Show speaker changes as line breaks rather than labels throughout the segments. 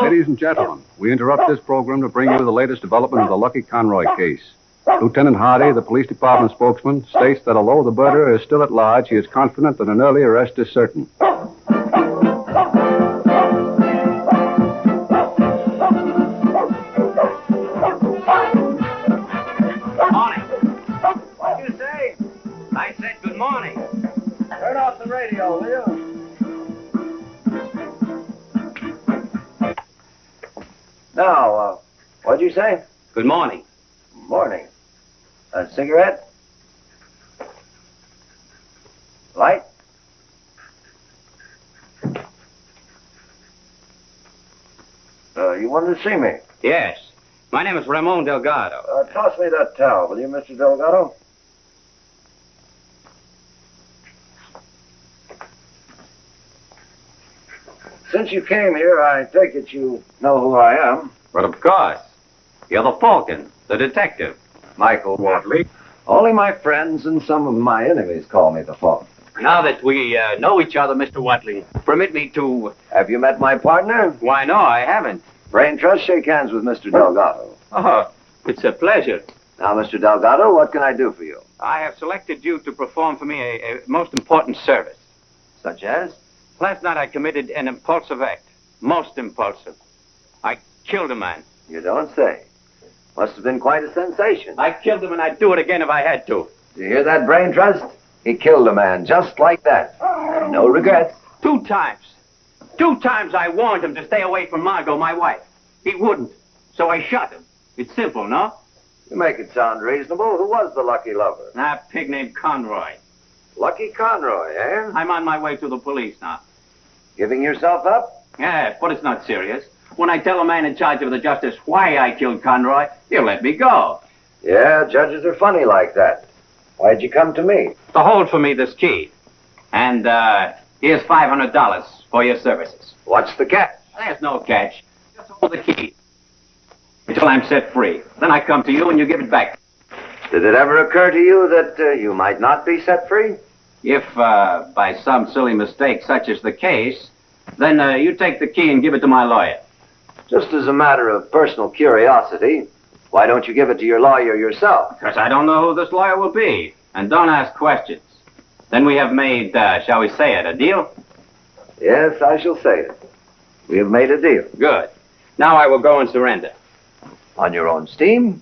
Ladies and gentlemen, we interrupt this program to bring you the latest development of the Lucky Conroy case. Lieutenant Hardy, the police department spokesman, states that although the murderer is still at large, he is confident that an early arrest is certain.
Morning. What'd you say? I said good morning. Turn off the radio, will you? Now, what'd you say?
Good morning.
Morning. A cigarette? Light? You wanted to see me?
Yes. My name is Ramon Delgado.
Toss me that towel, will you, Mr. Delgado? Since you came here, I take it you know who I am.
But of course. You're the Falcon, the detective.
Michael Watling. Only my friends and some of my enemies call me the Falcon.
Now that we know each other, Mr. Watling, permit me to...
Have you met my partner?
Why, no, I haven't.
Brain Trust, shake hands with Mr. Delgado.
Oh, it's a pleasure.
Now, Mr. Delgado, what can I do for you?
I have selected you to perform for me a most important service.
Such as?
Last night I committed an impulsive act. Most impulsive. I killed a man.
You don't say. Must have been quite a sensation.
I killed him and I'd do it again if I had to.
Do you hear that, Brain Trust? He killed a man just like that. And no regrets.
2 times. 2 times I warned him to stay away from Margo, my wife. He wouldn't. So I shot him. It's simple, no?
You make it sound reasonable. Who was the lucky lover?
A pig named Conroy.
Lucky Conroy, eh?
I'm on my way to the police now.
Giving yourself up?
Yes, but it's not serious. When I tell a man in charge of the justice why I killed Conroy, he'll let me go.
Yeah, judges are funny like that. Why'd you come to me?
To hold for me this key. And, here's $500 for your services.
What's the catch?
There's no catch. Just hold the key. Until I'm set free. Then I come to you and you give it back.
Did it ever occur to you that you might not be set free?
If, by some silly mistake such is the case, then you take the key and give it to my lawyer.
Just as a matter of personal curiosity, why don't you give it to your lawyer yourself?
Because I don't know who this lawyer will be. And don't ask questions. Then we have made, shall we say it, a deal?
Yes, I shall say it. We have made a deal.
Good. Now I will go and surrender.
On your own steam.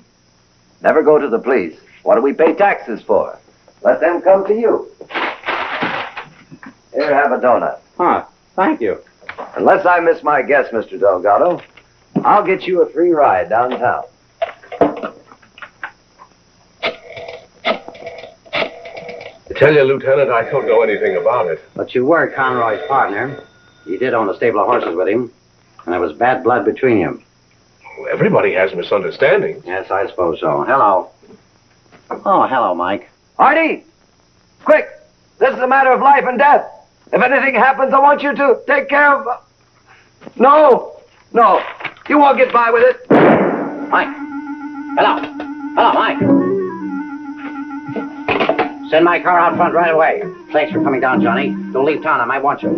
Never go to the police. What do we pay taxes for? Let them come to you. Here, have a donut.
Huh. Thank you.
Unless I miss my guess, Mr. Delgado, I'll get you a free ride downtown.
I tell you, Lieutenant, I don't know anything about it.
But you were Conroy's partner. You did own a stable of horses with him, and there was bad blood between you.
Well, everybody has misunderstandings.
Yes, I suppose so. Hello. Oh, hello, Mike.
Hardy! Quick! This is a matter of life and death. If anything happens, I want you to take care of... No! No! You won't get by with it.
Mike. Hello. Hello, Mike. Send my car out front right away. Thanks for coming down, Johnny. Don't leave town. I might want you.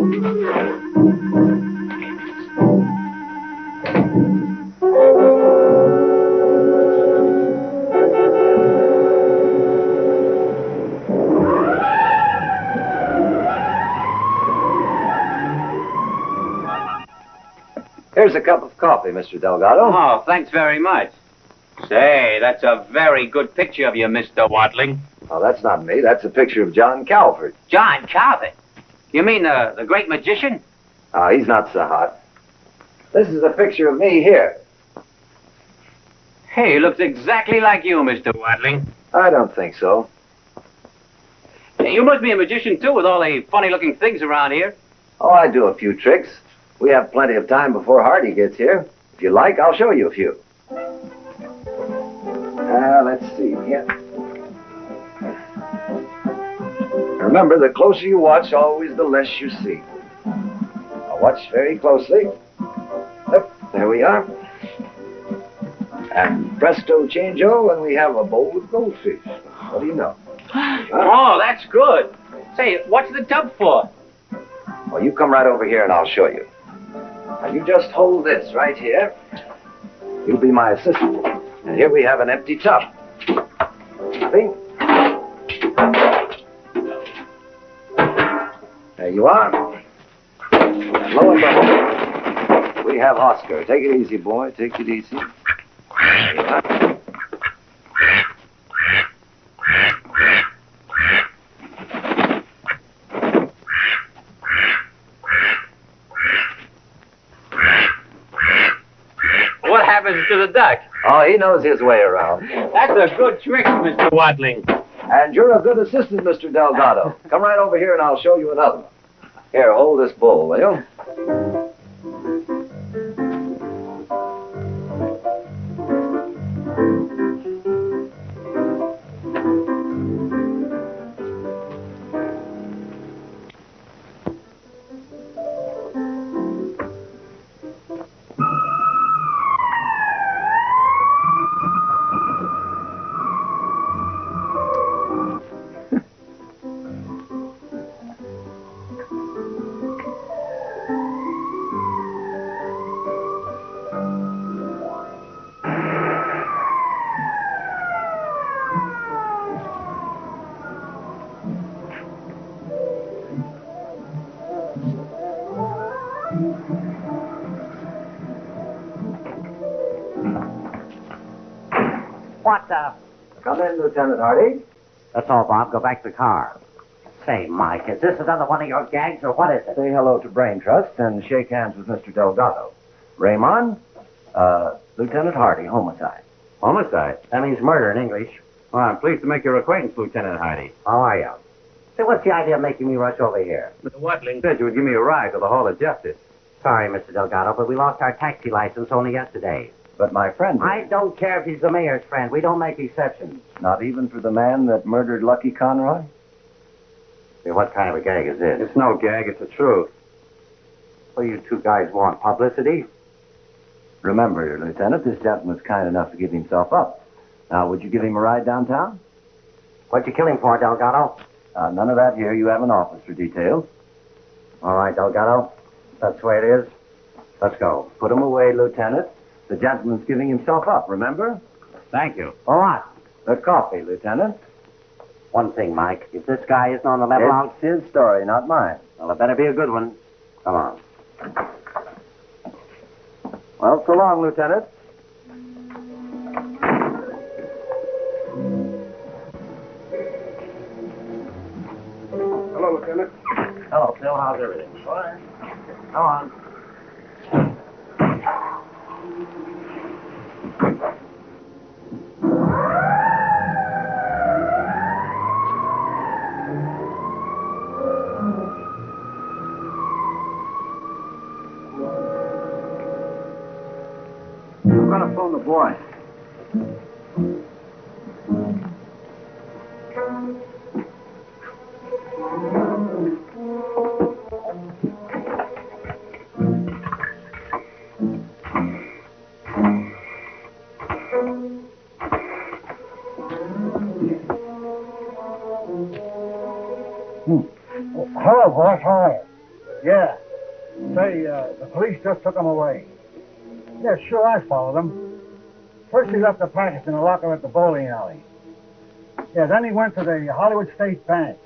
Here's a cup of coffee, Mr. Delgado.
Oh, thanks very much. Say, that's a very good picture of you, Mr. Watling.
Oh, that's not me. That's a picture of John Calvert.
John Calvert? You mean the great magician?
Oh, he's not so hot. This is a picture of me here.
Hey, he looks exactly like you, Mr. Watling.
I don't think so.
Hey, you must be a magician, too, with all the funny-looking things around here.
Oh, I do a few tricks. We have plenty of time before Hardy gets here. If you like, I'll show you a few. Let's see. Yeah. Remember, the closer you watch, always the less you see. Now watch very closely. Yep, there we are. And presto changeo, and we have a bowl of goldfish. What do you know?
Oh, that's good. Say, what's the tub for?
Well, you come right over here and I'll show you. Now, you just hold this right here. You'll be my assistant. And here we have an empty tub. See? There you are. And lo and behold, we have Oscar. Take it easy, boy. Take it easy. There you are.
What happens to the duck?
Oh, he knows his way around.
That's a good trick, Mr. Watling.
And you're a good assistant, Mr. Delgado. Come right over here and I'll show you another one. Here, hold this bowl, will you?
What the...
Come in, Lieutenant Hardy.
That's all, Bob. Go back to the car. Say, Mike, is this another one of your gags, or what is it?
Say hello to Brain Trust and shake hands with Mr. Delgado. Raymond, Lieutenant Hardy, homicide.
Homicide? That means murder in English.
Well, I'm pleased to make your acquaintance, Lieutenant Hardy.
How are you? Say, what's the idea of making me rush over here?
Mr. Watling said you would give me a ride to the Hall of Justice.
Sorry, Mr. Delgado, but we lost our taxi license only yesterday.
But my friend...
I don't care if he's the mayor's friend. We don't make exceptions.
Not even for the man that murdered Lucky Conroy?
Say, what kind of a gag is this?
It's no gag, it's the truth.
Well, you two guys want publicity?
Remember, Lieutenant, this gentleman's kind enough to give himself up. Now, would you give him a ride downtown?
What'd you kill him for, Delgado?
None of that here. You have an office for details.
All right, Delgado. That's the way it is. Let's go.
Put him away, Lieutenant. The gentleman's giving himself up, remember?
Thank you.
All right.
The coffee, Lieutenant.
One thing, Mike. If this guy isn't on the level out...
It's his story, not mine.
Well, it better be a good one. Come on.
Well, so long, Lieutenant.
Hello, Lieutenant.
Hello, Phil. How's everything? Fine. Come on.
I'm going to phone the boy.
Hello, boss. How are you? Yeah. Say, the police just took him away. Yeah, sure, I followed him. First, he left the package in the locker at the bowling alley. Yeah, then he went to the Hollywood State Bank.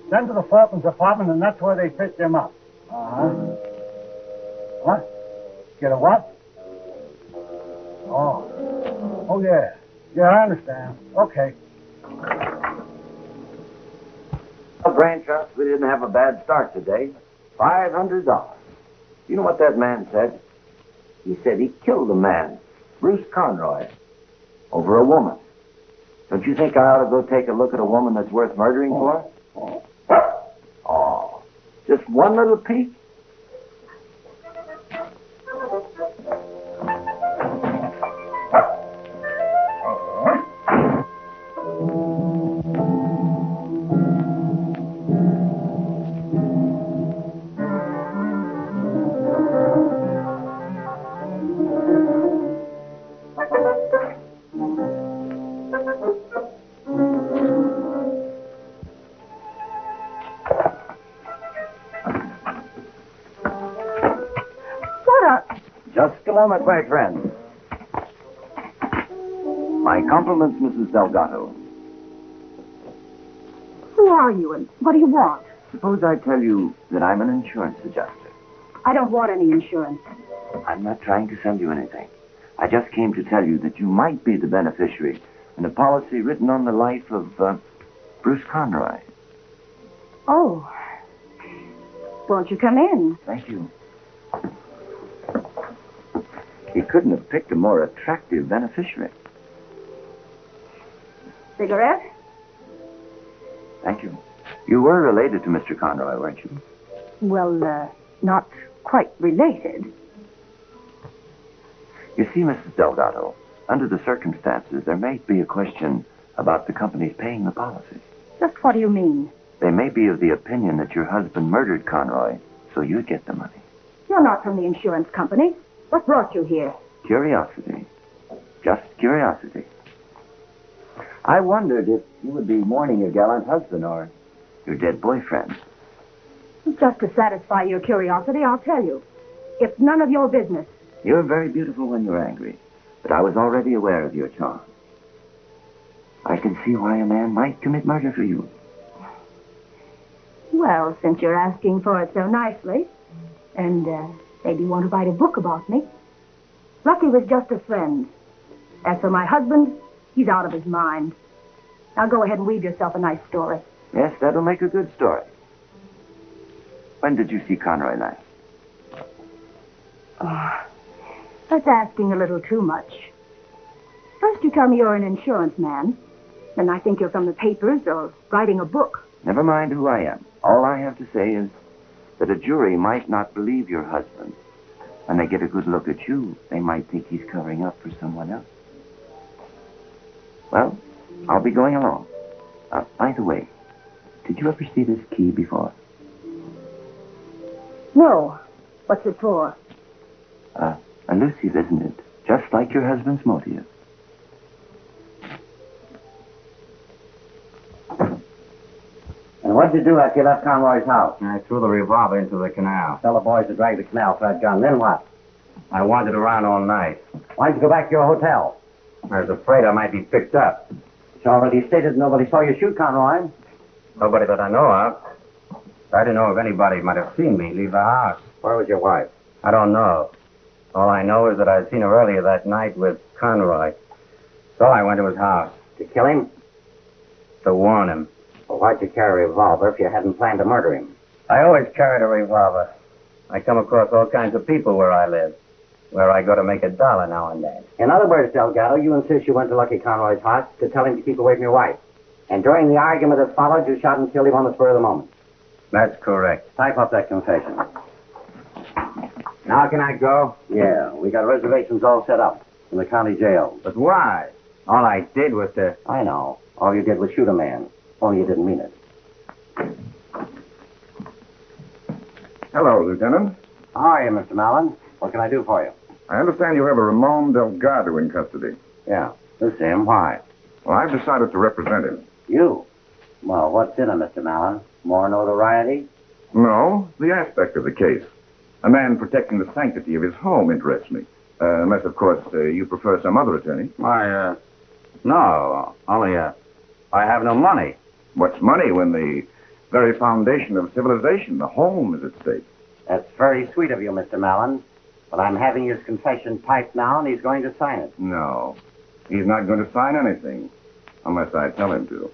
Then to the Falcon's apartment, and that's where they picked him up. Uh-huh. What? Get a what? Oh. Oh, yeah. Yeah, I understand. Okay.
Brain trust, we didn't have a bad start today. $500. You know what that man said? He said he killed a man, Bruce Conroy, over a woman. Don't you think I ought to go take a look at a woman that's worth murdering for? Oh, just one little peek? Just a moment, my friend. My compliments, Mrs. Delgado.
Who are you and what do you want?
Suppose I tell you that I'm an insurance adjuster.
I don't want any insurance.
I'm not trying to sell you anything. I just came to tell you that you might be the beneficiary in a policy written on the life of Bruce Conroy.
Oh. Won't you come in?
Thank you. He couldn't have picked a more attractive beneficiary.
Cigarette?
Thank you. You were related to Mr. Conroy, weren't you?
Well, not quite related.
You see, Mrs. Delgado, under the circumstances, there may be a question about the company's paying the policy.
Just what do you mean?
They may be of the opinion that your husband murdered Conroy, so you'd get the money.
You're not from the insurance company. What brought you here?
Curiosity. Just curiosity. I wondered if you would be mourning your gallant husband or your dead boyfriend.
Just to satisfy your curiosity, I'll tell you. It's none of your business.
You're very beautiful when you're angry, but I was already aware of your charm. I can see why a man might commit murder for you.
Well, since you're asking for it so nicely, and maybe you want to write a book about me. Lucky was just a friend. As for my husband, he's out of his mind. Now go ahead and weave yourself a nice story.
Yes, that'll make a good story. When did you see Conroy last?
Oh, that's asking a little too much. First you tell me you're an insurance man. Then I think you're from the papers or writing a book.
Never mind who I am. All I have to say is that a jury might not believe your husband. When they get a good look at you, they might think he's covering up for someone else. Well, I'll be going along. By the way, did you ever see this key before?
No. What's it for?
Elusive, isn't it? Just like your husband's motive.
And what did you do after you left Conroy's house?
I threw the revolver into the canal.
Tell the boys to drag the canal for that gun. Then what?
I wandered around all night.
Why'd you go back to your hotel?
I was afraid I might be picked up.
It's already stated nobody saw you shoot Conroy.
Nobody that I know of. I didn't know if anybody might have seen me leave the house.
Where was your wife?
I don't know. All I know is that I'd seen her earlier that night with Conroy. So I went to his house.
To kill him?
To warn him.
Well, why'd you carry a revolver if you hadn't planned to murder him?
I always carried a revolver. I come across all kinds of people where I live. Where I go to make $1 now and then.
In other words, Delgado, you insist you went to Lucky Conroy's house to tell him to keep away from your wife. And during the argument that followed, you shot and killed him on the spur of the moment.
That's correct.
Type up that confession.
Now can I go?
Yeah, we got reservations all set up in the county jail.
But why? All I did was to...
I know. All you did was shoot a man. Only you didn't mean it.
Hello, Lieutenant.
How are you, Mr. Malon? What can I do for you?
I understand you have a Ramon Delgado in custody.
Yeah, this is him. Why?
Well, I've decided to represent him.
You? Well, what's in him, Mr. Malon? More notoriety?
No, the aspect of the case. A man protecting the sanctity of his home interests me. Unless, of course, you prefer some other attorney.
No, only, I have no money.
What's money when the very foundation of civilization, the home, is at stake?
That's very sweet of you, Mr. Malon. But I'm having his confession typed now, and he's going to sign it.
No, he's not going to sign anything, unless I tell him to.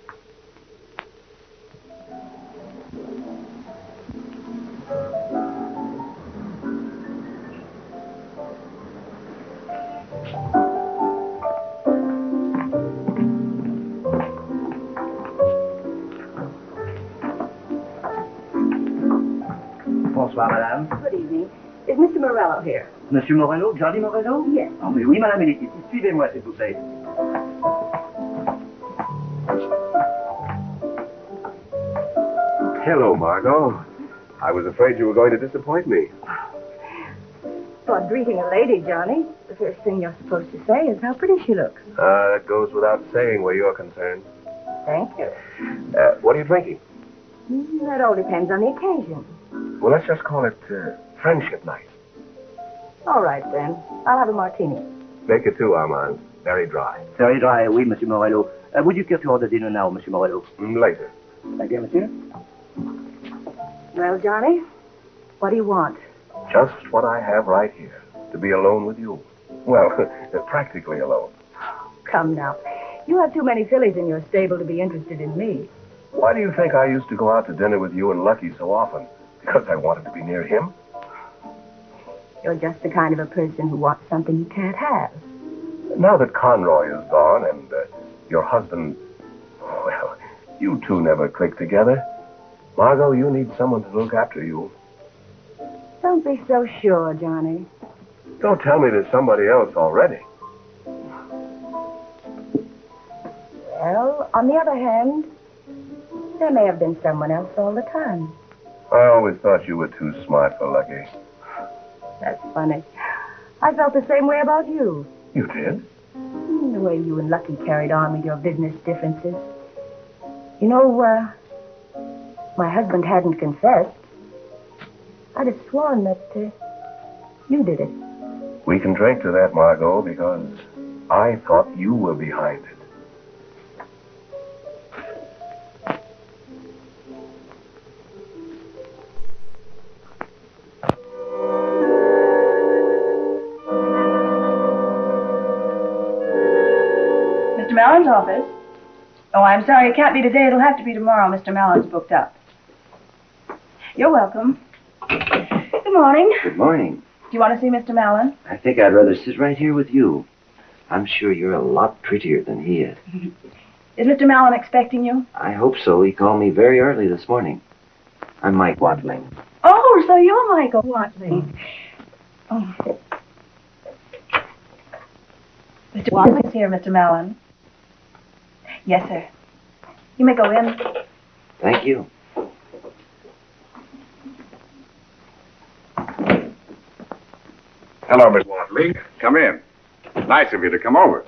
Bonsoir, madame.
Good evening. Is Mr. Morello here?
Monsieur Morello, Johnny Morello?
Yes.
Oh, mais oui, madame, il est ici. Suivez-moi, s'il vous plaît.
Hello, Margo. I was afraid you were going to disappoint me.
Thought greeting a lady, Johnny, the first thing you're supposed to say is how pretty she looks.
That goes without saying where you're concerned.
Thank you.
What are you drinking?
That all depends on the occasion.
Well, let's just call it friendship night.
All right, then. I'll have a martini.
Make it two, Armand. Very dry.
Very dry, oui, Monsieur Morello. Would you care to order dinner now, Monsieur Morello?
Later.
Thank you, Monsieur.
Well, Johnny, what do you want?
Just what I have right here. To be alone with you. Well, practically alone.
Come now. You have too many fillies in your stable to be interested in me.
Why do you think I used to go out to dinner with you and Lucky so often? Because I wanted to be near him?
You're just the kind of a person who wants something you can't have.
Now that Conroy is gone and your husband... Well, you two never click together. Margo, you need someone to look after you.
Don't be so sure, Johnny.
Don't tell me there's somebody else already.
Well, on the other hand, there may have been someone else all the time.
I always thought you were too smart for Lucky.
That's funny. I felt the same way about you.
You did?
The way you and Lucky carried on with your business differences. You know, my husband hadn't confessed. I'd have sworn that you did it.
We can drink to that, Margo, because I thought you were behind it.
Mr. Malon's office? Oh, I'm sorry, it can't be today. It'll have to be tomorrow. Mr. Malon's booked up. You're welcome. Good morning.
Good morning.
Do you want to see Mr. Malon?
I think I'd rather sit right here with you. I'm sure you're a lot prettier than he is.
Is Mr. Malon expecting you?
I hope so. He called me very early this morning. I'm Mike Watling.
Oh, so you're Michael Watling. Oh. Mr. Watling's here, Mr. Malon. Yes, sir. You may go in.
Thank you.
Hello, Miss Watling. Come in. Nice of you to come over.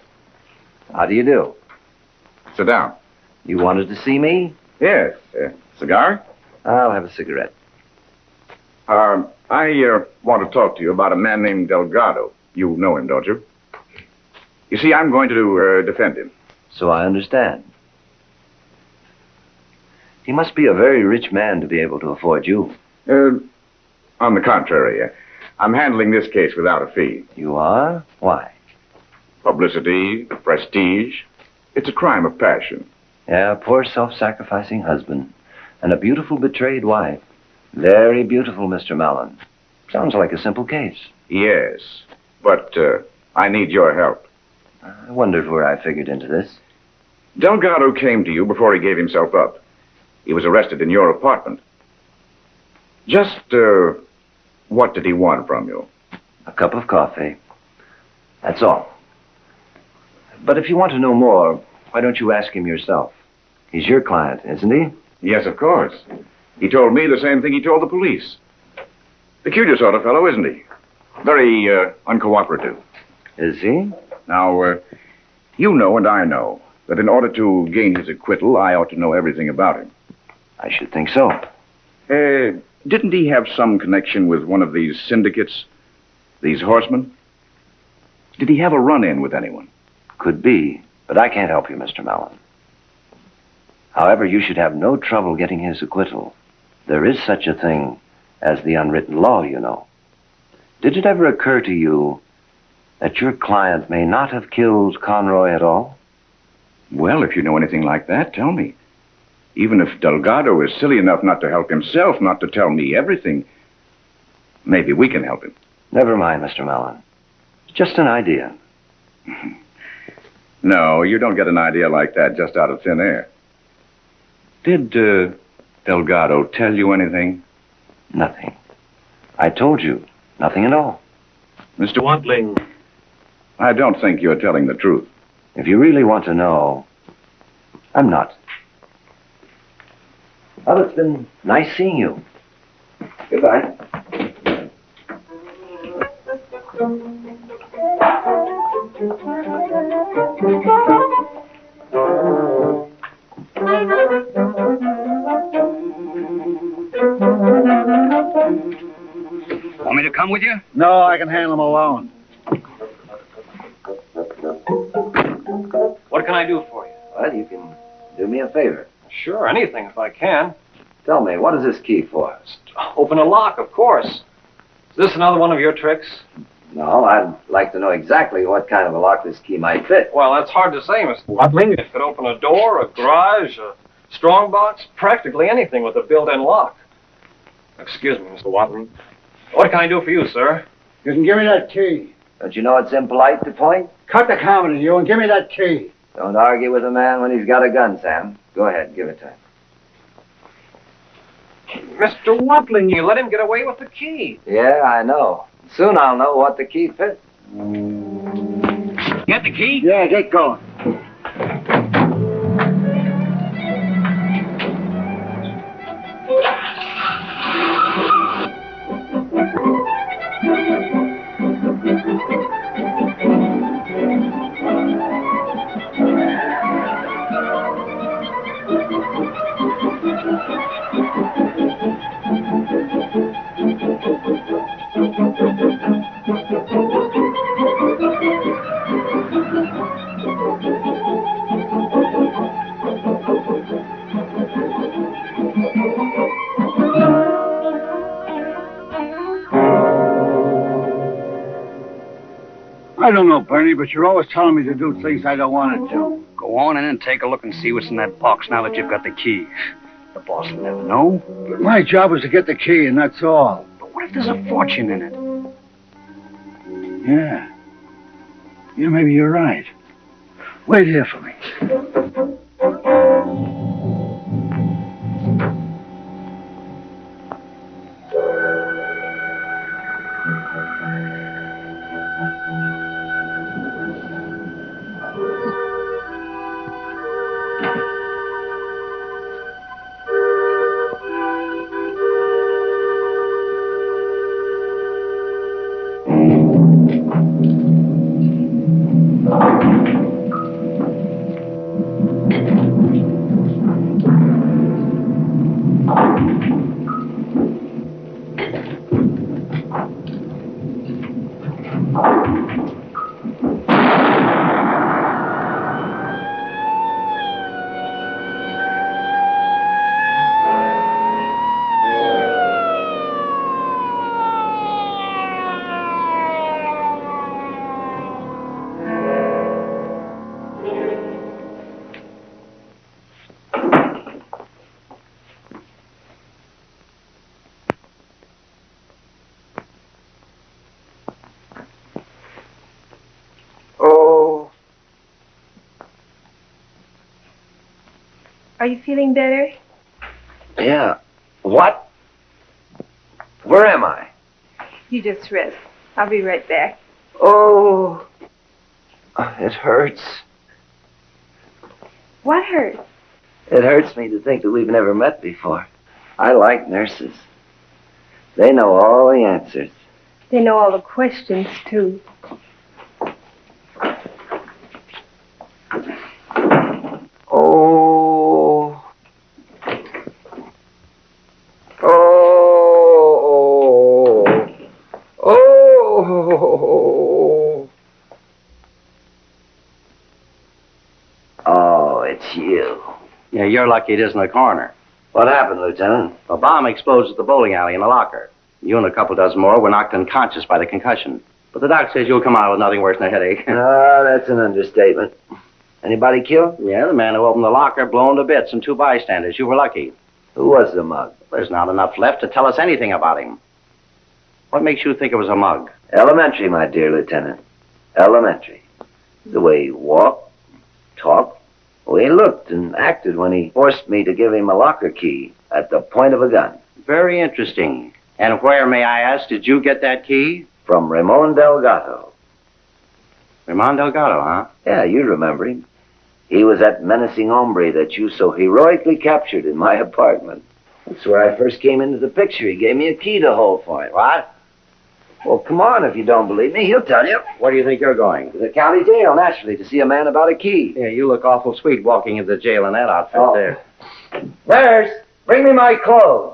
How do you do?
Sit down.
You wanted to see me?
Yes. Cigar?
I'll have a cigarette.
I want to talk to you about a man named Delgado. You know him, don't you? You see, I'm going to defend him.
So I understand. He must be a very rich man to be able to afford you.
On the contrary, I'm handling this case without a fee.
You are? Why?
Publicity, prestige. It's a crime of passion.
Yeah, a poor self-sacrificing husband. And a beautiful betrayed wife. Very beautiful, Mr. Malon. Sounds like a simple case.
Yes, but I need your help.
I wondered where I figured into this.
Delgado came to you before he gave himself up. He was arrested in your apartment. Just, what did he want from you?
A cup of coffee. That's all. But if you want to know more, why don't you ask him yourself? He's your client, isn't he?
Yes, of course. He told me the same thing he told the police. Peculiar sort of fellow, isn't he? Very, uncooperative.
Is he?
Now, you know and I know that in order to gain his acquittal, I ought to know everything about him.
I should think so.
Didn't he have some connection with one of these syndicates? These horsemen? Did he have a run-in with anyone?
Could be, but I can't help you, Mr. Malon. However, you should have no trouble getting his acquittal. There is such a thing as the unwritten law, you know. Did it ever occur to you that your client may not have killed Conroy at all?
Well, if you know anything like that, tell me. Even if Delgado is silly enough not to help himself, not to tell me everything, maybe we can help him.
Never mind, Mr. Malon. It's just an idea.
No, you don't get an idea like that just out of thin air. Did Delgado tell you anything?
Nothing. I told you, nothing at all.
Mr. Watling, I don't think you're telling the truth.
If you really want to know, I'm not. Well, it's been nice seeing you. Goodbye.
Want me to come with you?
No, I can handle them alone.
What can I do for you?
Well, you can do me a favor.
Sure, anything if I can.
Tell me, what is this key for?
Open a lock, of course. Is this another one of your tricks?
No, I'd like to know exactly what kind of a lock this key might fit.
Well, that's hard to say, Mr. Watling. It could open a door, a garage, a strong box, practically anything with a built-in lock. Excuse me, Mr. Watling. What can I do for you, sir?
You can give me that key.
Don't you know it's impolite to point?
Cut the comedy, you, and give me that key.
Don't argue with a man when he's got a gun, Sam. Go ahead, give it to him.
Mr. Watling, you let him get away with the key.
Yeah, I know. Soon I'll know what the key fits.
Get the key?
Yeah, get going. I don't know, Bernie, but you're always telling me to do things I don't want to do.
Go on in and take a look and see what's in that box now that you've got the key. The boss will never know.
But my job is to get the key, and that's all.
But what if there's a fortune in it?
Yeah. Yeah, maybe you're right. Wait here for me.
Are you feeling better?
Yeah. What? Where am I?
You just rest. I'll be right back.
Oh, it hurts.
What hurt?
It hurts me to think that we've never met before. I like nurses. They know all the answers.
They know all the questions, too.
Oh. Oh. Oh. Oh, it's you.
Yeah, you're lucky it isn't a coroner.
What happened, Lieutenant?
A bomb explodes at the bowling alley in the locker. You and a couple dozen more were knocked unconscious by the concussion. But the doc says you'll come out with nothing worse than a headache.
Ah, that's an understatement. Anybody killed?
Yeah, the man who opened the locker blown to bits and 2 bystanders. You were lucky.
Who was the mug?
There's not enough left to tell us anything about him. What makes you think it was a mug?
Elementary, my dear Lieutenant. Elementary. The way he walked, talked, the way he looked and acted when he forced me to give him a locker key at the point of a gun.
Very interesting. And where, may I ask, did you get that key?
From Ramon Delgado.
Ramon Delgado, huh?
Yeah, you remember him. He was that menacing hombre that you so heroically captured in my apartment. That's where I first came into the picture. He gave me a key to hold for him.
What?
Well, come on, if you don't believe me, he'll tell you.
Where do you think you're going?
To the county jail, naturally, to see a man about a key.
Yeah, you look awful sweet walking into the jail in that outfit there.
Nurse, bring me my clothes.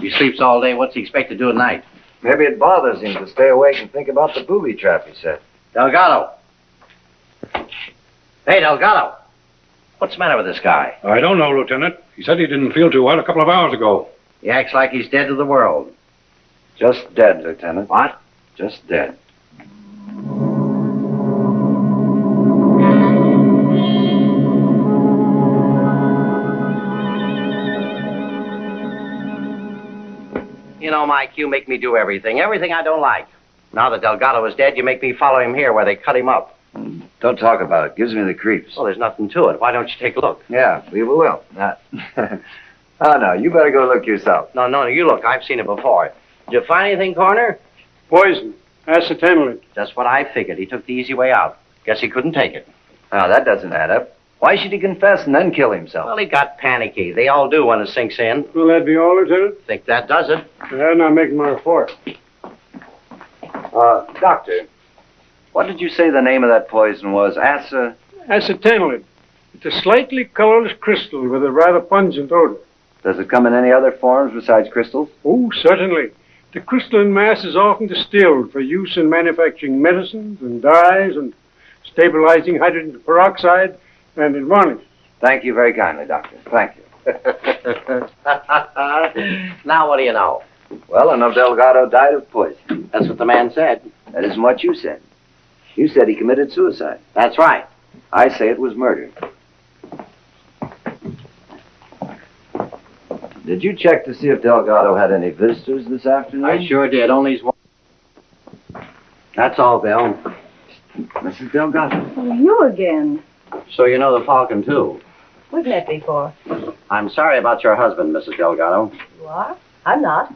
He sleeps all day. What's he expect to do at night?
Maybe it bothers him to stay awake and think about the booby trap, he said.
Delgado. Hey, Delgado. What's the matter with this guy?
I don't know, Lieutenant. He said he didn't feel too well a couple of hours ago.
He acts like he's dead to the world.
Just dead, Lieutenant.
What?
Just dead.
You know, Mike, you make me do everything. Everything I don't like. Now that Delgado is dead, you make me follow him here where they cut him up.
Don't talk about it. Gives me the creeps.
Well, there's nothing to it. Why don't you take a look?
Yeah, we will. Oh, no, you better go look yourself.
No, you look. I've seen it before. Did you find anything, Coroner?
Poison. Acetylene.
Just what I figured. He took the easy way out. Guess he couldn't take it.
Now, that doesn't add up. Why should he confess and then kill himself?
Well, he got panicky. They all do when it sinks in.
Will that be all, Lieutenant?
Think that does it.
I'm not making my report.
Doctor, what did you say the name of that poison was?
Acetylene. It's a slightly colorless crystal with a rather pungent odor.
Does it come in any other forms besides crystals?
Oh, certainly. The crystalline mass is often distilled for use in manufacturing medicines and dyes and stabilizing hydrogen peroxide and in varnish.
Thank you very kindly, Doctor. Thank you.
Now what do you know?
Well, I know Delgado died of poison.
That's what the man said.
That isn't what you said. You said he committed suicide.
That's right.
I say it was murder. Did you check to see if Delgado had any visitors this afternoon?
I sure did. Only his wife. That's all, Bill.
Mrs. Delgado.
Oh, you again.
So you know the Falcon, too.
We've met before.
I'm sorry about your husband, Mrs. Delgado.
You are? I'm not.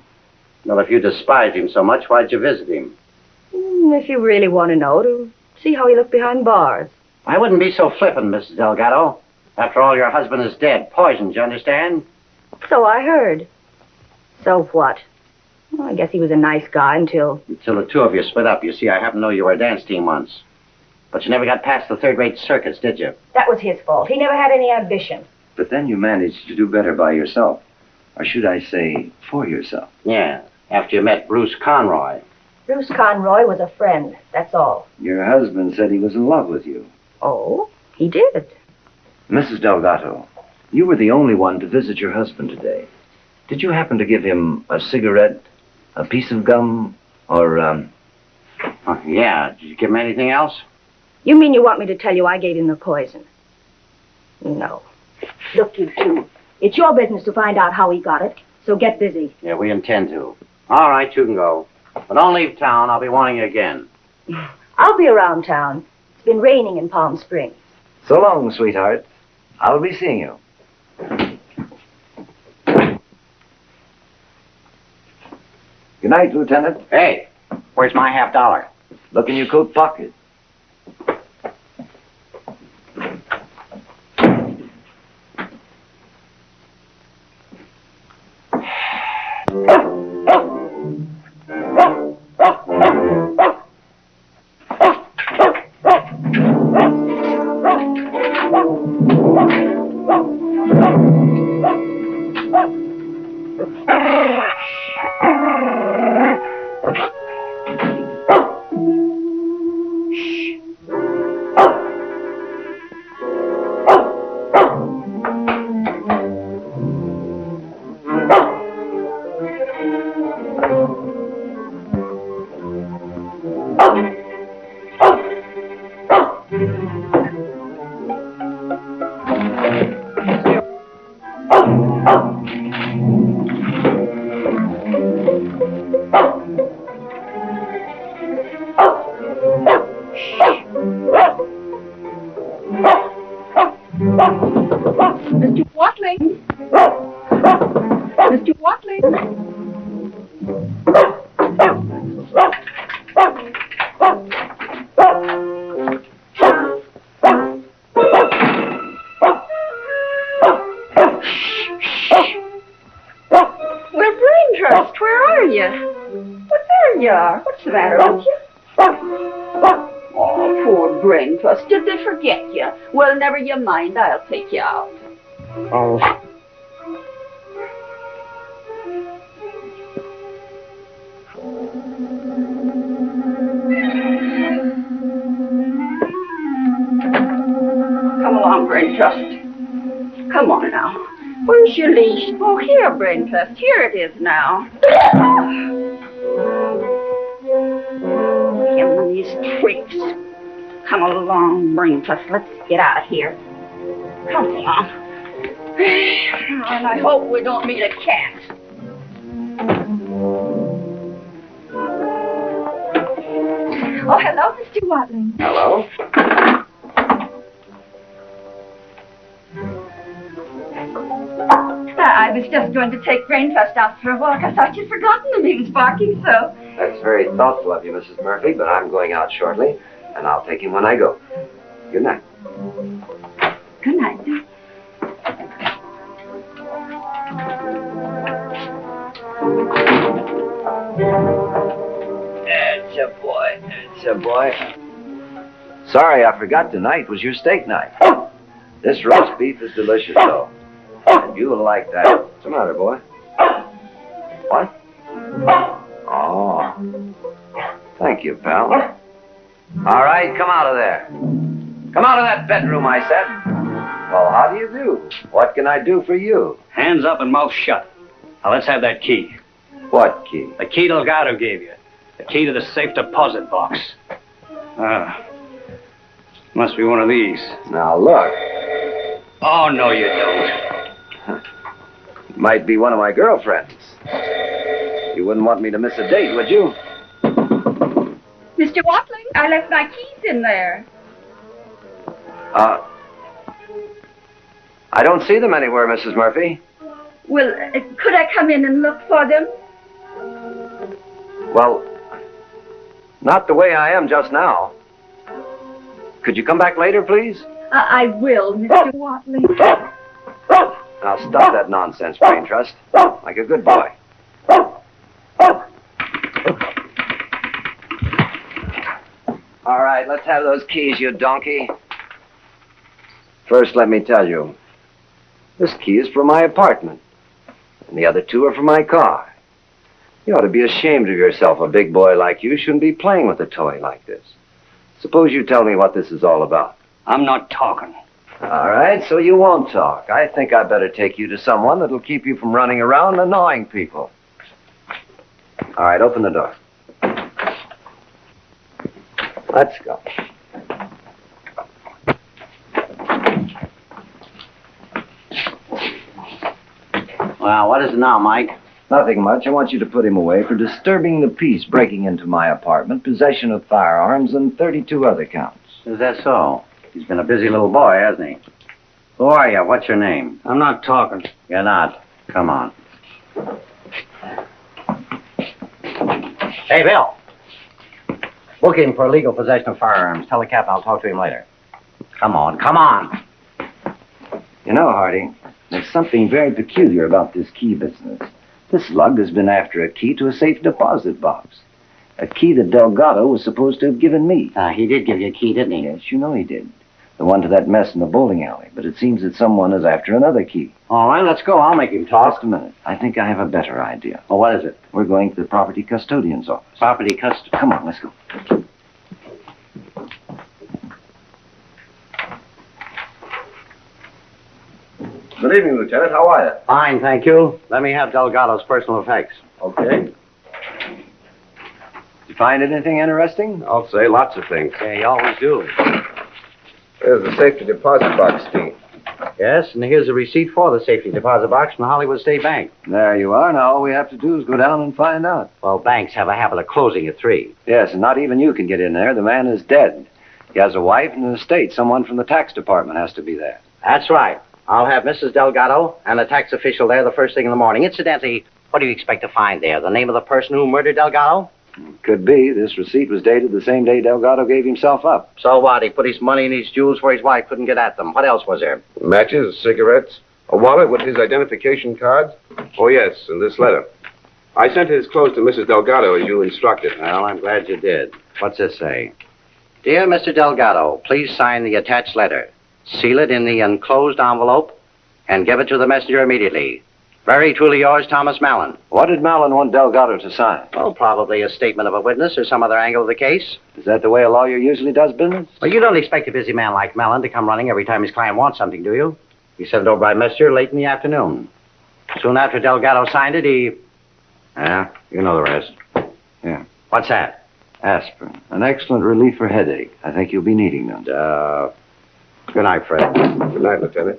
Well, if you despised him so much, why'd you visit him?
If you really want to know, to see how he looked behind bars.
I wouldn't be so flippant, Mrs. Delgado. After all, your husband is dead. Poisoned, you understand?
So I heard. So what? Well, I guess he was a nice guy until...
Until the two of you split up. You see, I happen to know you were a dance team once. But you never got past the third-rate circuits, did you?
That was his fault. He never had any ambition.
But then you managed to do better by yourself. Or should I say, for yourself.
Yeah, after you met Bruce Conroy.
Bruce Conroy was a friend, that's all.
Your husband said he was in love with you.
Oh, he did.
Mrs. Delgado, you were the only one to visit your husband today. Did you happen to give him a cigarette, a piece of gum, or,
Yeah, did you give him anything else?
You mean you want me to tell you I gave him the poison? No. Look, you two. It's your business to find out how he got it, so get busy.
Yeah, we intend to. All right, you can go. But don't leave town. I'll be wanting you again.
I'll be around town. It's been raining in Palm Springs.
So long, sweetheart. I'll be seeing you. Good night, Lieutenant.
Hey, where's my $50?
Look in your coat pocket.
Mr. Watling! Mr. Watling!
Well, Brain Trust, where are you? Well, there you are. What's the matter with you? Oh, poor Brain Trust. Did they forget you? Well, never you mind. I'll take you out.
Oh.
Come along, Brain Trust. Come on now. Where's your leash? Oh, here, Brain Trust. Here it is now. Him and these freaks. Come along, Brain Trust. Let's get out of here. Come along. And I hope we don't meet a cat.
Oh, hello, Mr. Watling.
Hello?
I was just going to take Brain Trust out for a walk. I thought you'd forgotten him. He was barking so.
That's very thoughtful of you, Mrs. Murphy, but I'm going out shortly, and I'll take him when I go. Good night.
Good night.
That's a boy. That's a boy. Sorry, I forgot tonight was your steak night. This roast beef is delicious, though. And you'll like that. What's the matter, boy? What? Oh. Thank you, pal. All right, come out of there. Come out of that bedroom, I said. Well, how do you do? What can I do for you?
Hands up and mouth shut. Now, let's have that key.
What key?
The key Delgado gave you. The key to the safe deposit box. Must be one of these.
Now, look.
Oh, no, you don't.
It might be one of my girlfriends. You wouldn't want me to miss a date, would you?
Mr. Watling, I left my keys in there.
I don't see them anywhere, Mrs. Murphy.
Well, could I come in and look for them?
Well, not the way I am just now. Could you come back later, please?
I will, Mr. Watling.
Now stop that nonsense, Brain Trust. Like a good boy. All right, let's have those keys, you donkey. First, let me tell you. This key is for my apartment. And the other two are for my car. You ought to be ashamed of yourself. A big boy like you shouldn't be playing with a toy like this. Suppose you tell me what this is all about.
I'm not talking.
All right, so you won't talk. I think I better take you to someone that'll keep you from running around annoying people. All right, open the door. Let's go.
Well, what is it now, Mike?
Nothing much. I want you to put him away for disturbing the peace, breaking into my apartment, possession of firearms, and 32 other counts.
Is that so? He's been a busy little boy, hasn't he? Who are you? What's your name?
I'm not talking.
You're not. Come on. Hey, Bill. Book him for illegal possession of firearms. Tell the captain I'll talk to him later. Come on, come on.
You know, Hardy, there's something very peculiar about this key business. This slug has been after a key to a safe deposit box. A key that Delgado was supposed to have given me.
He did give you a key, didn't he?
Yes, you know he did. The one to that mess in the bowling alley. But it seems that someone is after another key.
All right, let's go. I'll make him talk.
Just a minute. I think I have a better idea.
Well, what is it?
We're going to the property custodian's office.
Property custody.
Come on, let's go.
Good evening, Lieutenant. How are you?
Fine, thank you. Let me have Delgado's personal effects.
Okay.
Did you find anything interesting?
I'll say lots of things.
Yeah, you always do.
There's the safety deposit box key.
Yes, and here's a receipt for the safety deposit box from the Hollywood State Bank.
There you are. Now all we have to do is go down and find out.
Well, banks have a habit of closing at 3.
Yes, and not even you can get in there. The man is dead. He has a wife and an estate. Someone from the tax department has to be there.
That's right. I'll have Mrs. Delgado and a tax official there the first thing in the morning. Incidentally, what do you expect to find there? The name of the person who murdered Delgado?
Could be. This receipt was dated the same day Delgado gave himself up.
So what? He put his money and his jewels where his wife couldn't get at them. What else was there?
Matches, cigarettes, a wallet with his identification cards. Oh, yes, and this letter. I sent his clothes to Mrs. Delgado as you instructed.
Well, I'm glad you did. What's this say? Dear Mr. Delgado, please sign the attached letter. Seal it in the enclosed envelope and give it to the messenger immediately. Very truly yours, Thomas Malon.
What did Malon want Delgado to sign?
Oh, probably a statement of a witness or some other angle of the case.
Is that the way a lawyer usually does business?
Well, you don't expect a busy man like Malon to come running every time his client wants something, do you? He sent it over by messenger late in the afternoon. Soon after Delgado signed it, he... Yeah, you know the rest.
Yeah.
What's that?
Aspirin. An excellent relief for headache. I think you'll be needing them.
Good night, Fred.
Good night, Lieutenant.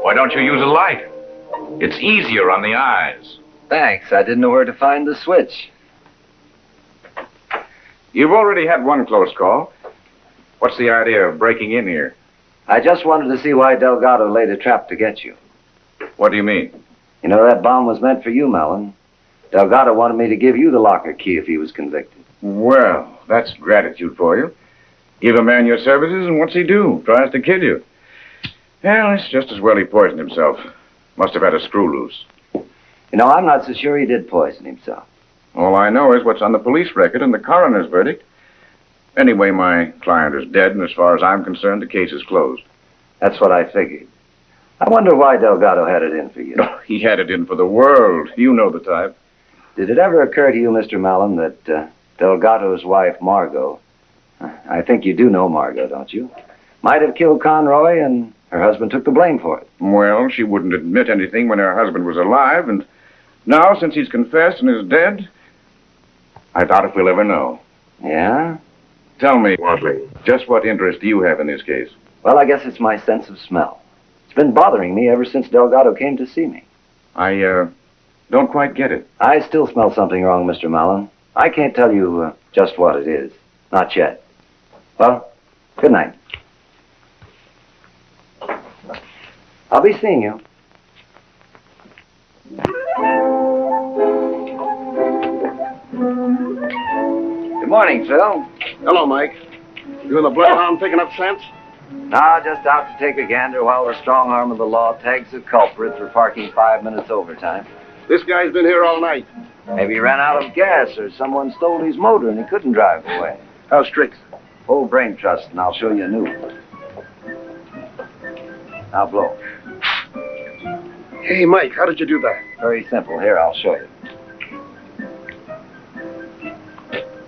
Why don't you use a light? It's easier on the eyes.
Thanks. I didn't know where to find the switch.
You've already had one close call. What's the idea of breaking in here?
I just wanted to see why Delgado laid a trap to get you.
What do you mean?
You know, that bomb was meant for you, Malon. Delgado wanted me to give you the locker key if he was convicted.
Well, that's gratitude for you. Give a man your services, and what's he do? Tries to kill you. Well, it's just as well he poisoned himself. Must have had a screw loose.
You know, I'm not so sure he did poison himself.
All I know is what's on the police record and the coroner's verdict. Anyway, my client is dead, and as far as I'm concerned, the case is closed.
That's what I figured. I wonder why Delgado had it in for you.
Oh, he had it in for the world. You know the type.
Did it ever occur to you, Mr. Malon, that Delgado's wife, Margo, I think you do know Margo, don't you, might have killed Conroy and her husband took the blame for it?
Well, she wouldn't admit anything when her husband was alive, and Now, since he's confessed and is dead, I doubt if we'll ever know.
Yeah?
Tell me, Watling, just what interest do you have in this case?
Well, I guess it's my sense of smell. It's been bothering me ever since Delgado came to see me.
I don't quite get it.
I still smell something wrong, Mr. Malon. I can't tell you just what it is. Not yet. Well, good night. I'll be seeing you. Good morning, Phil.
Hello, Mike. You and the bloodhound picking up scents?
Nah, just out to take a gander while the strong arm of the law tags the culprit for parking 5 minutes overtime.
This guy's been here all night.
Maybe he ran out of gas or someone stole his motor and he couldn't drive away.
How strict?
Whole brain trust and I'll show you a new one. Now blow.
Hey, Mike, how did you do that?
Very simple. Here, I'll show you.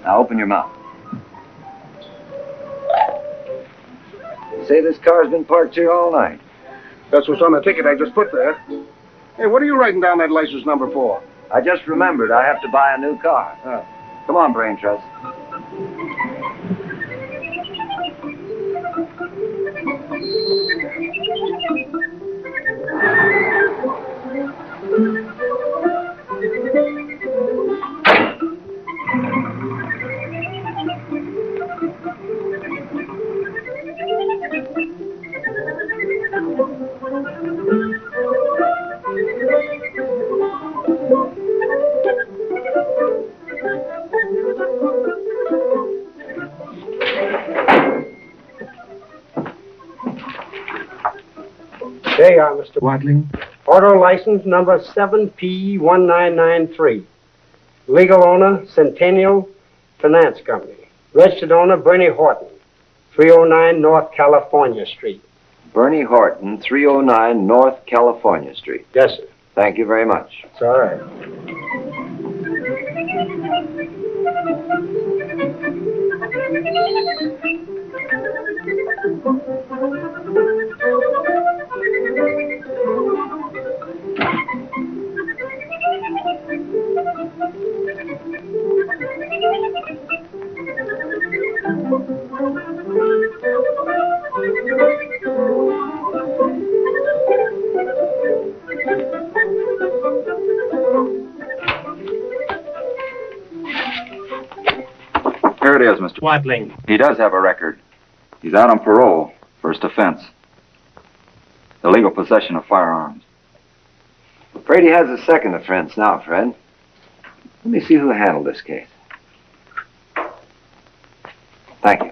Now open your mouth. Say this car's been parked here all night.
That's what's on the ticket I just put there. Hey, what are you writing down that license number for?
I just remembered I have to buy a new car. Come on, brain trust.
There you are, Mr. Watling. Auto license number 7P1993. Legal owner, Centennial Finance Company. Registered owner, Bernie Horton, 309 North California Street.
Bernie Horton, 309 North California Street.
Yes, sir.
Thank you very much.
It's all right.
Here it is, Mr.
Watling.
He does have a record. He's out on parole. First offense. Illegal possession of firearms.
Afraid he has a second offense now, Fred. Let me see who handled this case. Thank you.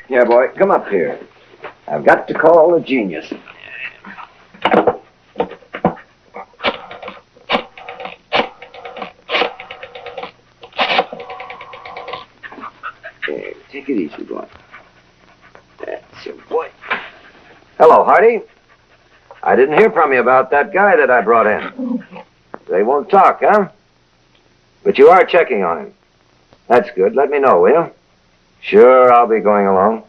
Yeah, boy, come up here. I've got to call a genius. Hey, take it easy, boy. That's your boy. Hello, Hardy. I didn't hear from you about that guy that I brought in. They won't talk, huh? But you are checking on him. That's good. Let me know, will you? Sure, I'll be going along.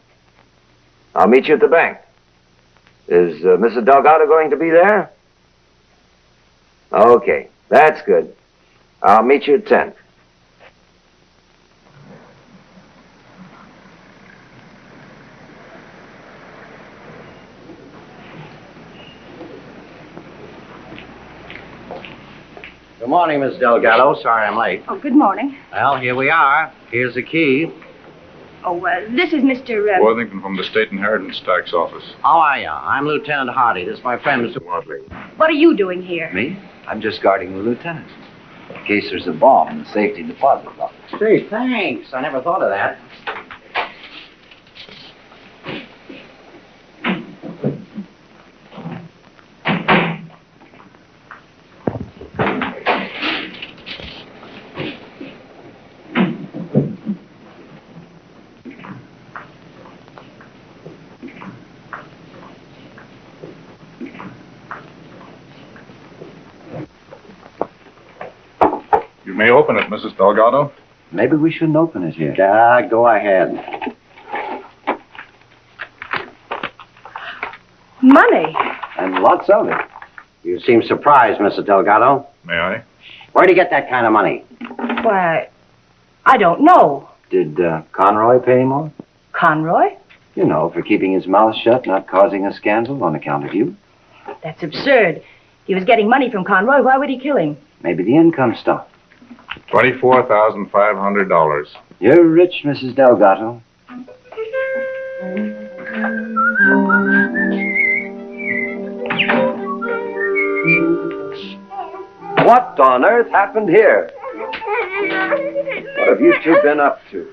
I'll meet you at the bank. Is Mrs. Delgado going to be there? Okay, that's good. I'll meet you at 10.
Good morning, Miss Delgado. Sorry I'm late.
Oh, good morning.
Well, here we are. Here's the key.
Oh, this is Mr.
Worthington from the State Inheritance Tax Office.
How are you? I'm Lieutenant Hardy. This is my friend, Mr.
Watling.
What are you doing here?
Me? I'm just guarding the lieutenant. In case there's a bomb in the safety deposit box.
Gee, thanks. I never thought of that.
You may open it, Mrs. Delgado.
Maybe we shouldn't open it here. Yeah, go ahead.
Money.
And lots of it. You seem surprised, Mrs. Delgado.
May I?
Where'd you get that kind of money?
Why, I don't know.
Did Conroy pay more?
Conroy?
You know, for keeping his mouth shut, not causing a scandal on account of you.
That's absurd. He was getting money from Conroy. Why would he kill him?
Maybe the income stuff.
$24,500.
You're rich, Mrs. Delgado. What on earth happened here? What have you two been up to?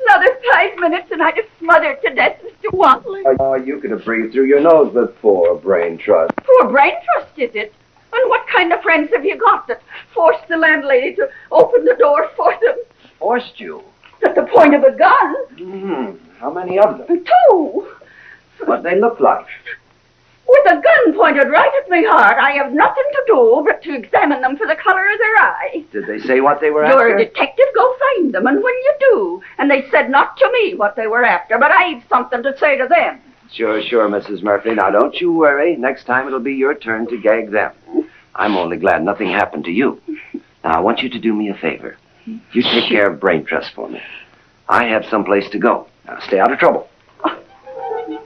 Another 5 minutes and I'd have smothered to death, Mr. Watling.
Oh, you could have breathed through your nose with poor brain trust.
Poor brain trust, is it? And what kind of friends have you got that forced the landlady to open the door for them?
Forced you?
At the point of a gun.
How many of them?
2.
What they look like?
With a gun pointed right at my heart. I have nothing to do but to examine them for the color of their eye.
Did they say what they were
You're
after?
a detective, go find them. And when you do, and they said not to me what they were after, but I've something to say to them.
Sure, Mrs. Murphy. Now, don't you worry. Next time it'll be your turn to gag them. I'm only glad nothing happened to you. Now, I want you to do me a favor. You take care of Brain Trust for me. I have someplace to go. Now, stay out of trouble.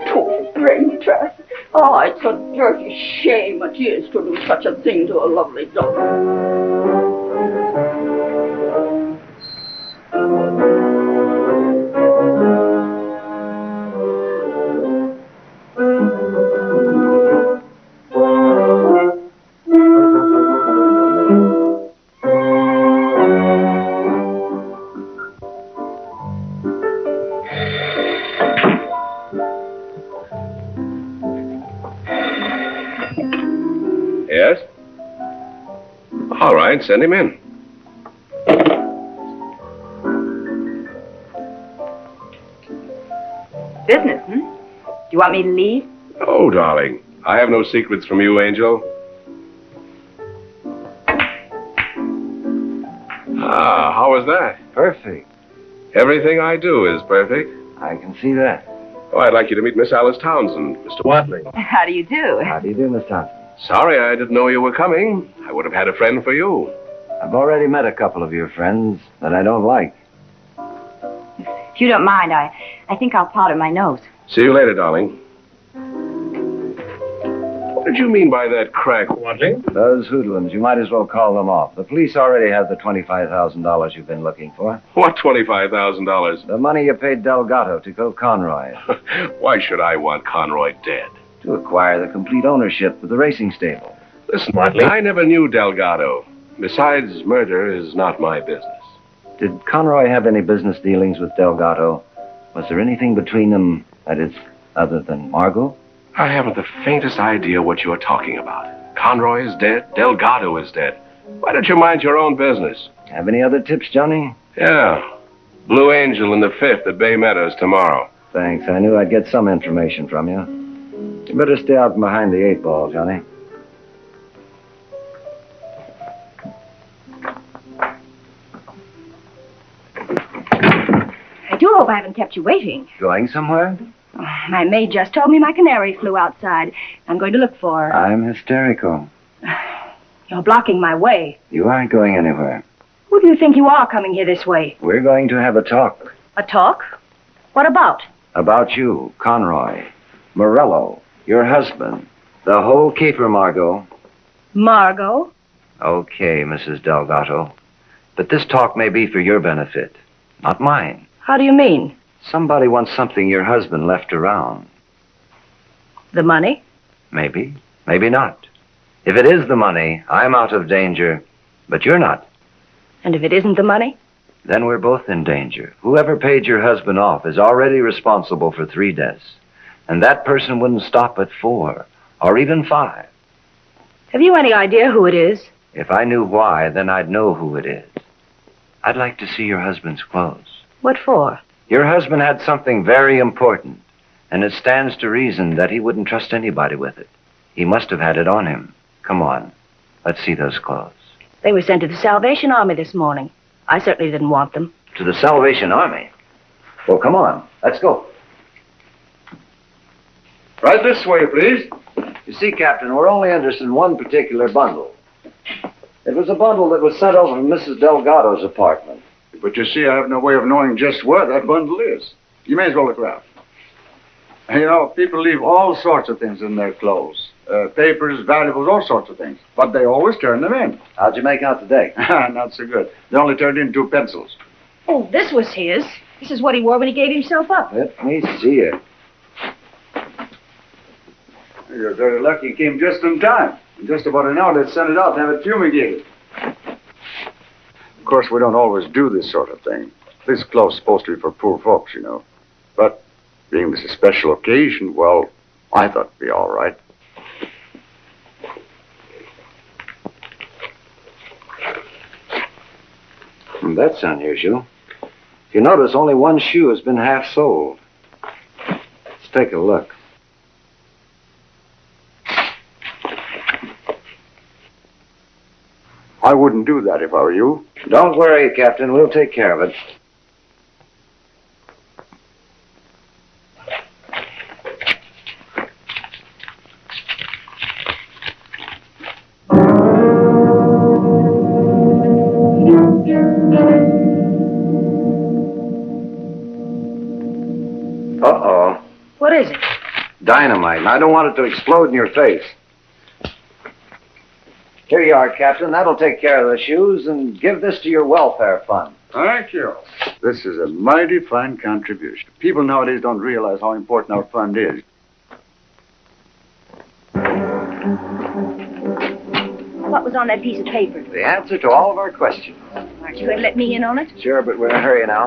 Poor Brain Trust. Oh, it's a dirty shame it is to do such a thing to a lovely daughter.
Yes? All right, send him in.
Business, Do you want me to leave?
Oh, darling. I have no secrets from you, Angel. Ah, how was that?
Perfect.
Everything I do is perfect.
I can see that.
Oh, I'd like you to meet Miss Alice Townsend, Mr. Watling.
How do you do?
How do you do, Miss Thompson?
Sorry I didn't know you were coming. I would have had a friend for you.
I've already met a couple of your friends that I don't like.
If you don't mind, I think I'll powder my nose.
See you later, darling. What did you mean by that crack, Watling?
Those hoodlums, you might as well call them off. The police already have the $25,000 you've been looking for.
What $25,000?
The money you paid Delgado to kill Conroy.
Why should I want Conroy dead?
To acquire the complete ownership of the racing stable.
Listen, Watling, I never knew Delgado. Besides, murder is not my business.
Did Conroy have any business dealings with Delgado? Was there anything between them, that is, other than Margo?
I haven't the faintest idea what you're talking about. Conroy is dead. Delgado is dead. Why don't you mind your own business?
Have any other tips, Johnny?
Yeah. Blue Angel in the 5th at Bay Meadows tomorrow.
Thanks. I knew I'd get some information from you. You better stay out from behind the 8 ball, Johnny.
I do hope I haven't kept you waiting.
Going somewhere?
My maid just told me my canary flew outside. I'm going to look for her.
I'm hysterical.
You're blocking my way.
You aren't going anywhere.
Who do you think you are coming here this way?
We're going to have a talk.
A talk? What about?
About you, Conroy, Morello, your husband, the whole caper, Margo.
Margo?
Okay, Mrs. Delgado. But this talk may be for your benefit, not mine.
How do you mean?
Somebody wants something your husband left around.
The money?
Maybe, maybe not. If it is the money, I'm out of danger, but you're not.
And if it isn't the money?
Then we're both in danger. Whoever paid your husband off is already responsible for 3 deaths. And that person wouldn't stop at 4, or even 5.
Have you any idea who it is?
If I knew why, then I'd know who it is. I'd like to see your husband's clothes.
What for?
Your husband had something very important, and it stands to reason that he wouldn't trust anybody with it. He must have had it on him. Come on, let's see those clothes.
They were sent to the Salvation Army this morning.
I certainly didn't want them.
To the Salvation Army? Well, come on. Let's go.
Right this way, please.
You see, Captain, we're only interested in one particular bundle. It was a bundle that was sent over from Mrs. Delgado's apartment.
But you see, I have no way of knowing just where that bundle is. You may as well look around. You know, people leave all sorts of things in their clothes. Papers, valuables, all sorts of things. But they always turn them in.
How'd you make out today?
Not so good. They only turned in 2 pencils.
Oh, this was his. This is what he wore when he gave himself up.
Let me see it.
You're very lucky you came just in time. In just about an hour, they'd send it out to have it fumigated. Of course, we don't always do this sort of thing. This cloth's supposed to be for poor folks, you know. But being this a special occasion, well, I thought it'd be all right.
That's unusual. If you notice, only one shoe has been half soled. Let's take a look.
I wouldn't do that if I were you.
Don't worry, Captain. We'll take care of it. Uh-oh.
What is it?
Dynamite, and I don't want it to explode in your face. Here you are, Captain. That'll take care of the shoes, and give this to your welfare fund.
Thank you. This is a mighty fine contribution. People nowadays don't realize how important our fund is.
What was on that piece of paper?
The answer to all of our questions.
Aren't you going to let me in on it?
Sure, but we're in a hurry now.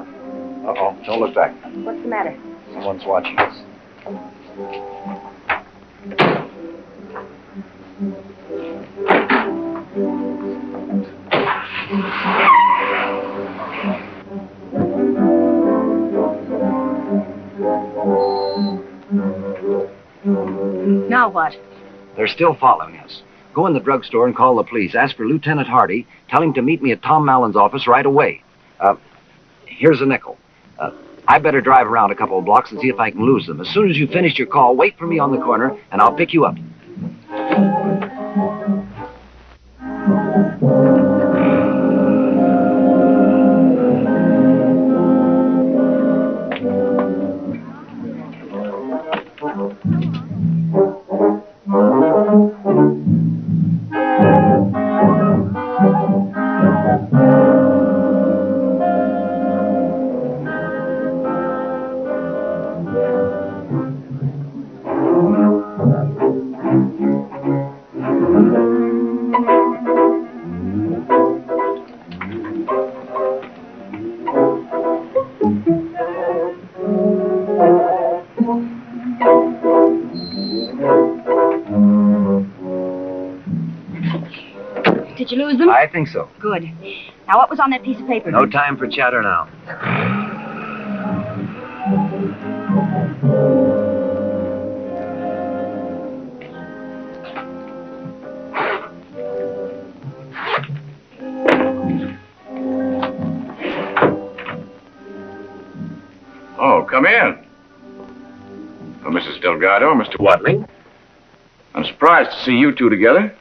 Uh-oh, don't look back.
What's the matter?
Someone's watching us.
Now what?
They're still following us. Go in the drugstore and call the police. Ask for Lieutenant Hardy. Tell him to meet me at Tom Malon's office right away. Here's a nickel. I better drive around a couple of blocks and see if I can lose them. As soon as you finish your call, wait for me on the corner, and I'll pick you up.
Did you lose them?
I think so.
Good. Now, what was on that piece of paper?
No time for chatter now.
Oh, come in. Oh, Mrs. Delgado, Mr. Watling. I'm surprised to see you two together.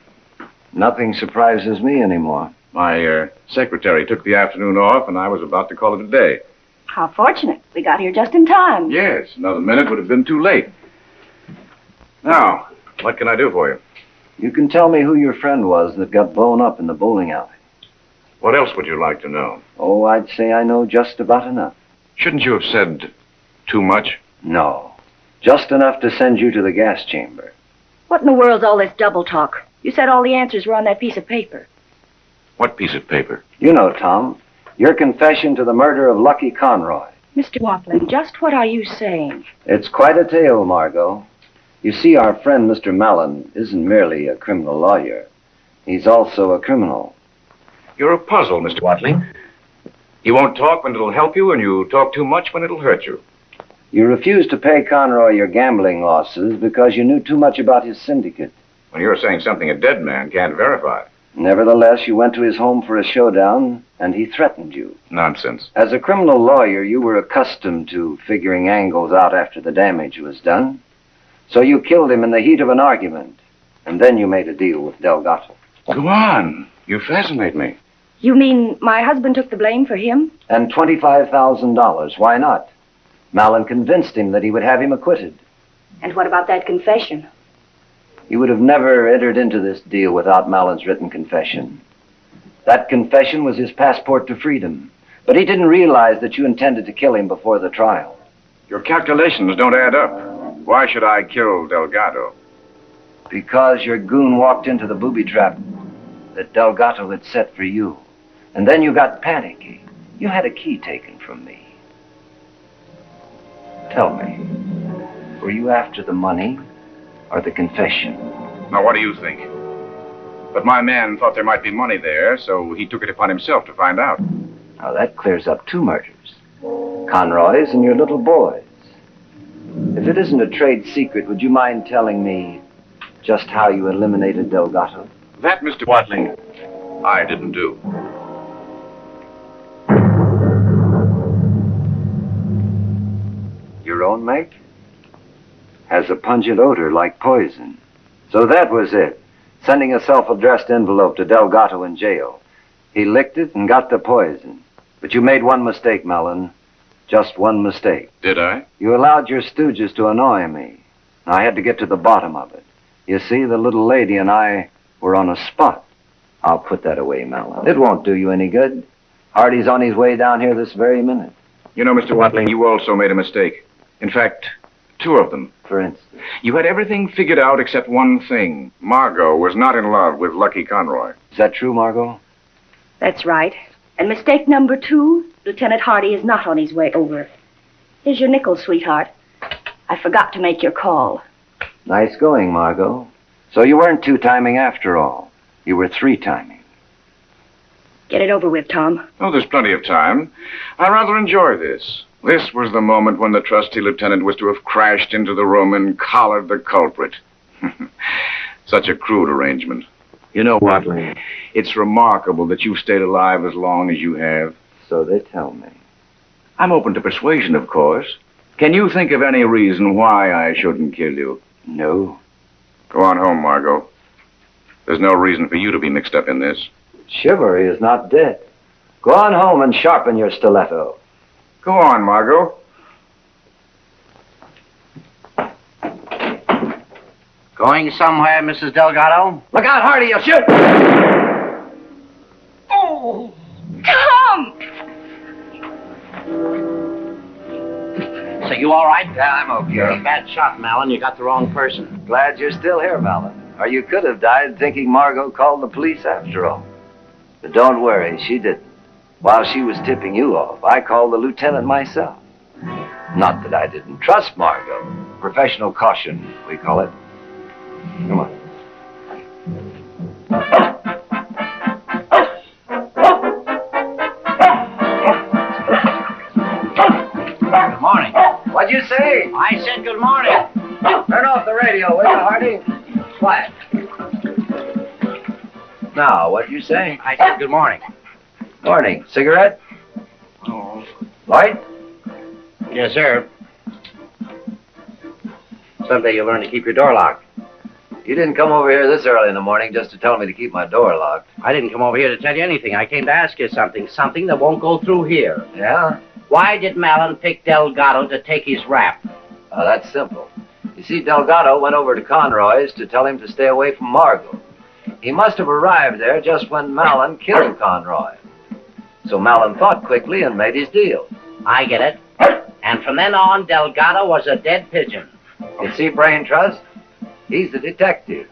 Nothing surprises me anymore.
My secretary took the afternoon off, and I was about to call it a day.
How fortunate. We got here just in time.
Yes, another minute would have been too late. Now, what can I do for you?
You can tell me who your friend was that got blown up in the bowling alley.
What else would you like to know?
Oh, I'd say I know just about enough.
Shouldn't you have said too much?
No. Just enough to send you to the gas chamber.
What in the world's all this double talk? You said all the answers were on that piece of paper.
What piece of paper?
You know, Tom, your confession to the murder of Lucky Conroy.
Mr. Watling, just what are you saying?
It's quite a tale, Margo. You see, our friend Mr. Malon isn't merely a criminal lawyer. He's also a criminal.
You're a puzzle, Mr. Watling. You won't talk when it'll help you, and you talk too much when it'll hurt you.
You refused to pay Conroy your gambling losses because you knew too much about his syndicate.
When you're saying something a dead man can't verify.
Nevertheless, you went to his home for a showdown, and he threatened you.
Nonsense.
As a criminal lawyer, you were accustomed to figuring angles out after the damage was done. So you killed him in the heat of an argument, and then you made a deal with Delgado.
Go on. You fascinate me.
You mean my husband took the blame for him?
And $25,000. Why not? Malon convinced him that he would have him acquitted.
And what about that confession?
You would have never entered into this deal without Malon's written confession. That confession was his passport to freedom. But he didn't realize that you intended to kill him before the trial.
Your calculations don't add up. Why should I kill Delgado?
Because your goon walked into the booby trap that Delgado had set for you. And then you got panicky. You had a key taken from me. Tell me, were you after the money or the confession?
Now, what do you think? But my man thought there might be money there, so he took it upon himself to find out.
Now, that clears up 2 murders. Conroy's and your little boy's. If it isn't a trade secret, would you mind telling me just how you eliminated Delgado?
That, Mr. Watling, I didn't do.
Your own make? Has a pungent odor like poison. So that was it. Sending a self-addressed envelope to Delgado in jail. He licked it and got the poison. But you made one mistake, Malon. Just one mistake.
Did I?
You allowed your stooges to annoy me. I had to get to the bottom of it. You see, the little lady and I were on a spot. I'll put that away, Malon. It won't do you any good. Hardy's on his way down here this very minute.
You know, Mr. Watling, you also made a mistake. In fact, 2 of them.
For instance?
You had everything figured out except one thing. Margo was not in love with Lucky Conroy.
Is that true, Margo?
That's right. And mistake number 2, Lieutenant Hardy is not on his way over. Here's your nickel, sweetheart. I forgot to make your call.
Nice going, Margo. So you weren't 2-timing after all. You were 3-timing.
Get it over with, Tom.
Oh, there's plenty of time. I rather enjoy this. This was the moment when the trusty lieutenant was to have crashed into the room and collared the culprit. Such a crude arrangement. You know, Watling, it's remarkable that you've stayed alive as long as you have.
So they tell me.
I'm open to persuasion, of course. Can you think of any reason why I shouldn't kill you?
No.
Go on home, Margo. There's no reason for you to be mixed up in this.
Chivalry is not dead. Go on home and sharpen your stiletto.
Go on, Margo.
Going somewhere, Mrs. Delgado?
Look out, Hardy, you'll shoot!
Oh, Tom!
So you all right?
Yeah, I'm okay.
You're a bad shot, Malon. You got the wrong person.
Glad you're still here, Malon. Or you could have died thinking Margo called the police after all. But don't worry, she didn't. While she was tipping you off, I called the lieutenant myself. Not that I didn't trust Margo. Professional caution, we call it. Come on.
Good morning.
What'd you say?
I said good morning.
Turn off the radio, will you, Hardy? Quiet. Now, what'd you say?
I said good morning.
Morning. Cigarette?
Oh.
Light?
Yes, sir. Someday you'll learn to keep your door locked.
You didn't come over here this early in the morning just to tell me to keep my door locked.
I didn't come over here to tell you anything. I came to ask you something. Something that won't go through here.
Yeah?
Why did Malon pick Delgado to take his rap?
Oh, that's simple. You see, Delgado went over to Conroy's to tell him to stay away from Margo. He must have arrived there just when Malon killed Conroy. So Malon thought quickly and made his deal.
I get it. And from then on, Delgado was a dead pigeon.
You see, Brain Trust? He's the detective.